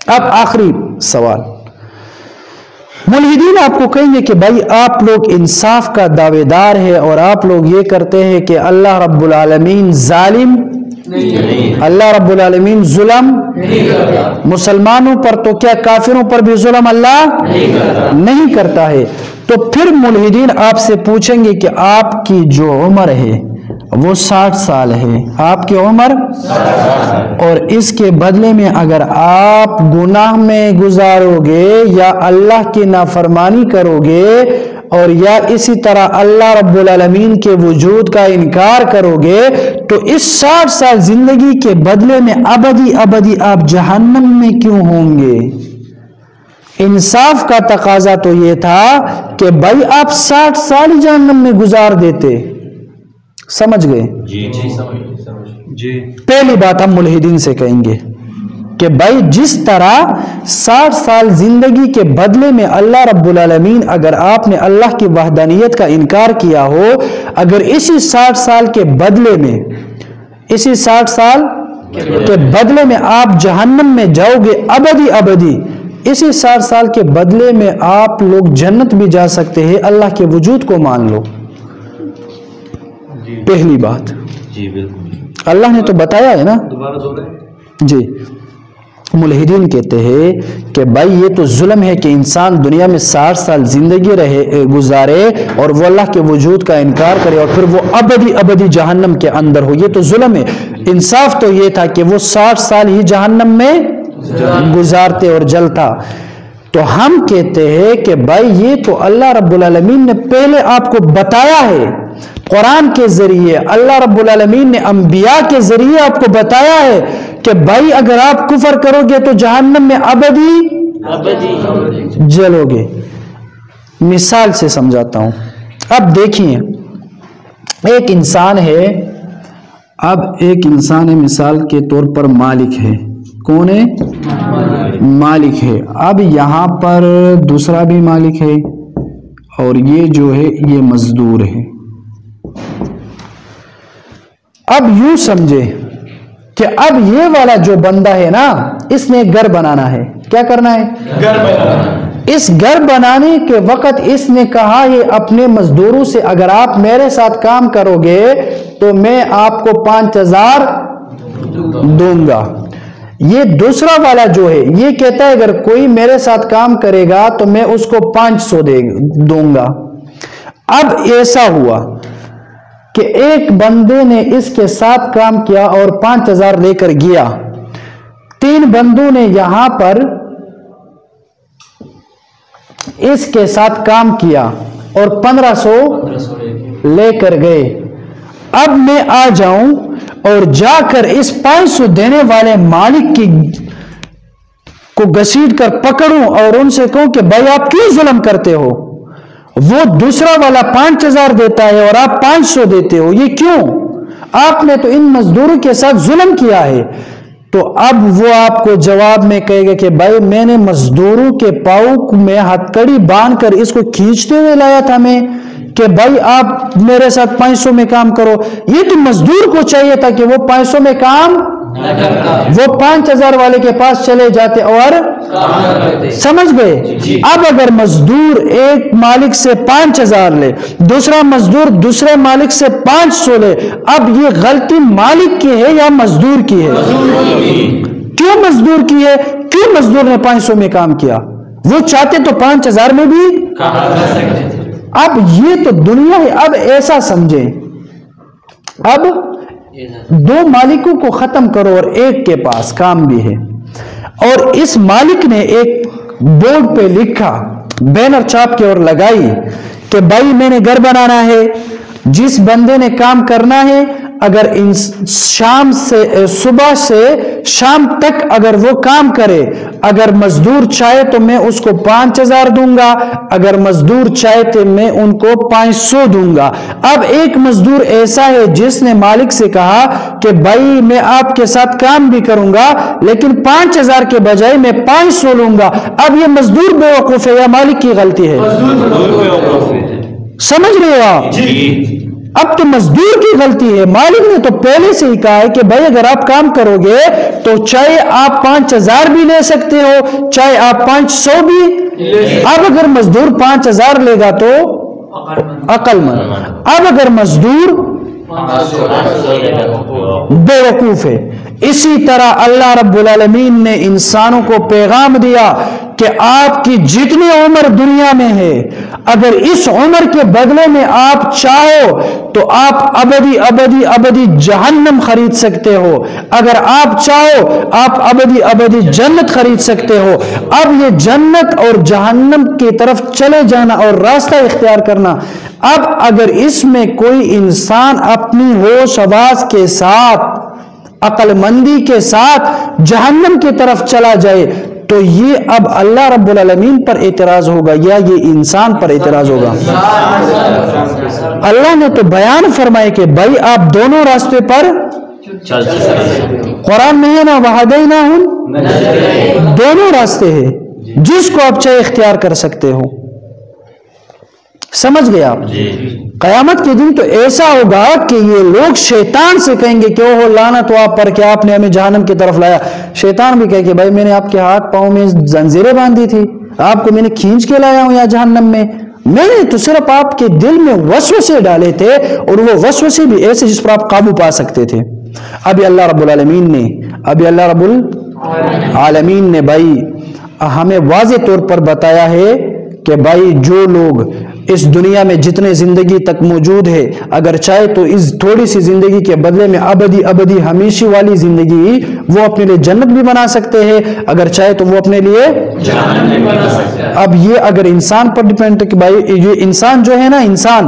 اب آخری سوال، ملحدین آپ کو کہیں گے کہ بھائی آپ لوگ انصاف کا دعوے دار ہے اور آپ لوگ یہ کرتے ہیں کہ اللہ رب العالمین ظالم نہیں، اللہ رب العالمین ظلم مسلمانوں پر تو کیا کافروں پر بھی ظلم اللہ نہیں کرتا ہے؟ تو پھر ملحدین آپ سے پوچھیں گے کہ آپ کی جو عمر ہے وہ 60 سال ہے، آپ کی عمر، اور اس کے بدلے میں اگر آپ گناہ میں گزارو گے یا اللہ کی نافرمانی کرو گے اور یا اسی طرح اللہ رب العالمین کے وجود کا انکار کرو گے تو اس 60 سال زندگی کے بدلے میں ابدی ابدی آپ جہنم میں کیوں ہوں گے؟ انصاف کا تقاضا تو یہ تھا کہ بھائی آپ 60 سال جہنم میں گزار دیتے، سمجھ گئے؟ جی پہلی بات ہم ملحدین سے کہیں گے کہ بھائی جس طرح 60 سال زندگی کے بدلے میں اللہ رب العالمین، اگر آپ نے اللہ کی وحدانیت کا انکار کیا ہو، اگر اسی 60 سال کے بدلے میں، اسی 60 سال کے بدلے میں آپ جہنم میں جاؤ گے ابدی ابدی، اسی 60 سال کے بدلے میں آپ لوگ جنت بھی جا سکتے ہیں، اللہ کے وجود کو مان لو۔ پہلی بات جی بالکل اللہ نے تو بتایا ہے نا۔ جی ملحدین کہتے ہیں کہ بھائی یہ تو ظلم ہے کہ انسان دنیا میں 60 سال زندگی گزارے اور وہ اللہ کے وجود کا انکار کرے اور پھر وہ ابدی ابدی جہنم کے اندر ہو، یہ تو ظلم ہے۔ انصاف تو یہ تھا کہ وہ 60 سال ہی جہنم میں گزارتے اور جلتا۔ تو ہم کہتے ہیں کہ بھائی یہ تو اللہ رب العالمین نے پہلے آپ کو بتایا ہے، قرآن کے ذریعے اللہ رب العالمین نے انبیاء کے ذریعے آپ کو بتایا ہے کہ بھائی اگر آپ کفر کرو گے تو جہنم میں ابدی جلو گے۔ مثال سے سمجھاتا ہوں، اب دیکھیے ایک انسان ہے، مثال کے طور پر مالک ہے، کون ہے؟ مالک ہے۔ اب یہاں پر دوسرا بھی مالک ہے اور یہ جو ہے یہ مزدور ہے۔ اب یوں سمجھے کہ اب یہ والا جو بندہ ہے نا، اس نے گھر بنانا ہے، کیا کرنا ہے؟ گھر بنانا۔ اس گھر بنانے کے وقت اس نے کہا یہ اپنے مزدوروں سے اگر آپ میرے ساتھ کام کرو گے تو میں آپ کو 5000 دوں گا۔ یہ دوسرا والا جو ہے یہ کہتا ہے اگر کوئی میرے ساتھ کام کرے گا تو میں اس کو 500 دوں گا۔ اب ایسا ہوا کہ ایک بندے نے اس کے ساتھ کام کیا اور 5000 لے کر گیا، 3 بندوں نے یہاں پر اس کے ساتھ کام کیا اور 1500 لے کر گئے۔ اب میں آ جاؤں اور جا کر اس 500 دینے والے مالک کو گھسیٹ کر پکڑوں اور ان سے کہوں کہ بھائی آپ کیوں ظلم کرتے ہو؟ وہ دوسرا والا 5000 دیتا ہے اور آپ 500 دیتے ہو، یہ کیوں؟ آپ نے تو ان مزدوروں کے ساتھ ظلم کیا ہے۔ تو اب وہ آپ کو جواب میں کہے گا کہ بھائی میں نے مزدوروں کے پاؤں میں ہتھکڑی باندھ کر اس کو کھینچتے ہوئے لایا تھا میں کہ بھائی آپ میرے ساتھ 500 میں کام کرو۔ یہ تو مزدور کو چاہیے تھا کہ وہ 500 میں کام، وہ 5000 والے کے پاس چلے جاتے اور سمجھ گئے۔ اب اگر مزدور ایک مالک سے 5000 لے، دوسرا مزدور دوسرے مالک سے 500 لے، اب یہ غلطی مالک کی ہے یا مزدور کی ہے؟ کیوں مزدور کی ہے؟ کیوں مزدور نے 500 میں کام کیا؟ وہ چاہتے تو 5000 میں بھی۔ اب یہ تو دنیا ہے۔ اب ایسا سمجھیں، اب 2 مالکوں کو ختم کرو اور ایک کے پاس کام بھی ہے، اور اس مالک نے ایک بورڈ پہ لکھا، بینر چھاپ کے اور لگائی کہ بھائی میں نے گھر بنانا ہے، جس بندے نے کام کرنا ہے اگر صبح سے شام تک اگر وہ کام کرے، اگر مزدور چاہے تو میں اس کو 5000 دوں گا، اگر مزدور چاہے تو میں ان کو 500 دوں گا۔ اب ایک مزدور ایسا ہے جس نے مالک سے کہا کہ بھائی میں آپ کے ساتھ کام بھی کروں گا لیکن 5000 کے بجائے میں 500 لوں گا۔ اب یہ مزدور بیوقوف ہے یا مالک کی غلطی ہے؟ سمجھ رہے ہو آپ؟ اب تو مزدور کی غلطی ہے، مالک نے تو پہلے سے ہی کہا ہے کہ بھائی اگر آپ کام کرو گے تو چاہے آپ 5,000 بھی لے سکتے ہو، چاہے آپ 500 بھی۔ اب اگر مزدور 5,000 لے گا تو عقل مند، اب اگر مزدور بے وقوف ہے۔ اسی طرح اللہ رب العالمین نے انسانوں کو پیغام دیا کہ آپ کی جتنی عمر دنیا میں ہے، اگر اس عمر کے بدلے میں آپ چاہو تو آپ ابدی ابدی ابدی جہنم خرید سکتے ہو، اگر آپ چاہو آپ ابدی ابدی جنت خرید سکتے ہو۔ اب یہ جنت اور جہنم کی طرف چلے جانا اور راستہ اختیار کرنا، اب اگر اس میں کوئی انسان اپنی ہوش حواس کے ساتھ، عقل مندی کے ساتھ جہنم کی طرف چلا جائے تو یہ اب اللہ رب العالمین پر اعتراض ہوگا یا یہ انسان پر اعتراض ہوگا؟ اللہ نے تو بیان فرمائے کہ بھائی آپ دونوں راستے پر قرآن میں ہے نا، وَهَدَيْنَاهُ، دونوں راستے ہیں، جس کو آپ چاہے اختیار کر سکتے ہو۔ سمجھ گئے آپ؟ قیامت کے دن تو ایسا ہوگا کہ یہ لوگ شیطان سے کہیں گے کہ اوہ لعنت ہو آپ پر کہ آپ نے ہمیں جہنم کی طرف لایا۔ شیطان بھی کہے کہ بھائی میں نے آپ کے ہاتھ پاؤں میں زنجیریں باندھی تھی، آپ کو میں نے کھینچ کے لایا ہوں یا جہنم میں نے تو صرف آپ کے دل میں وسوسے ڈالے تھے، اور وہ وسوسے بھی ایسے جس پر آپ قابو پا سکتے تھے۔ ابھی اللہ رب العالمین نے بھائی ہمیں واضح طور پر بتایا ہے کہ بھائی جو لوگ اس دنیا میں جتنے زندگی تک موجود ہے، اگر چاہے تو اس تھوڑی سی زندگی کے بدلے میں ابدی ابدی ہمیشہ والی زندگی وہ اپنے لیے جنت بھی بنا سکتے ہیں، اگر چاہے تو وہ اپنے لیے جہنم بھی بنا سکتے ہیں۔ اب یہ اگر انسان پر ڈیپینڈ ہے کہ بھائی یہ انسان جو ہے نا، انسان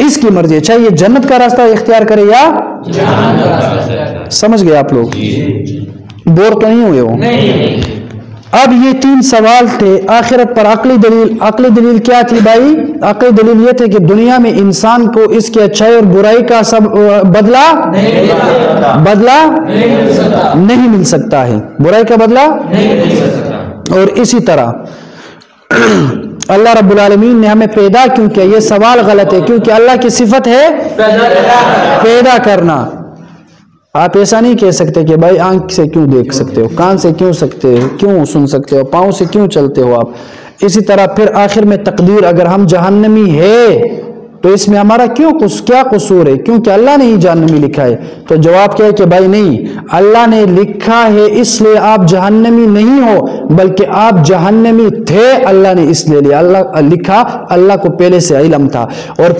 اس کی مرضی ہے، چاہے یہ جنت کا راستہ اختیار کرے یا جہنم کا راستہ۔ سمجھ گئے آپ لوگ؟ بور تو نہیں ہوئے ہو؟ اب یہ 3 سوال تھے آخرت پر۔ عقلی دلیل کیا تھی بھائی؟ عقلی دلیل یہ تھے کہ دنیا میں انسان کو اس کی اچھائی اور برائی کا سب بدلہ نہیں مل سکتا ہے، برائی کا بدلہ نہیں مل سکتا۔ اور اسی طرح اللہ رب العالمین نے ہمیں پیدا کیوں کیا؟ یہ سوال غلط ہے، کیونکہ اللہ کی صفت ہے پیدا کرنا۔ آپ ایسا نہیں کہہ سکتے کہ بھائی آنکھ سے کیوں دیکھ سکتے ہو، کان سے کیوں سن سکتے ہو، پاؤں سے کیوں چلتے ہو آپ۔ اسی طرح پھر آخر میں تقدیر، اگر ہم جہنمی ہے تو اس میں ہمارا کیا قصور ہے؟ کیونکہ اللہ نے ہی جہنمی لکھا ہے۔ تو جواب کیا ہے کہ بھائی نہیں، اللہ نے لکھا ہے اس لیے آپ جہنمی نہیں ہو، بلکہ آپ جہنمی تھے، اللہ نے اس لیے لکھا، اللہ کو پہلے سے علم تھا۔ اور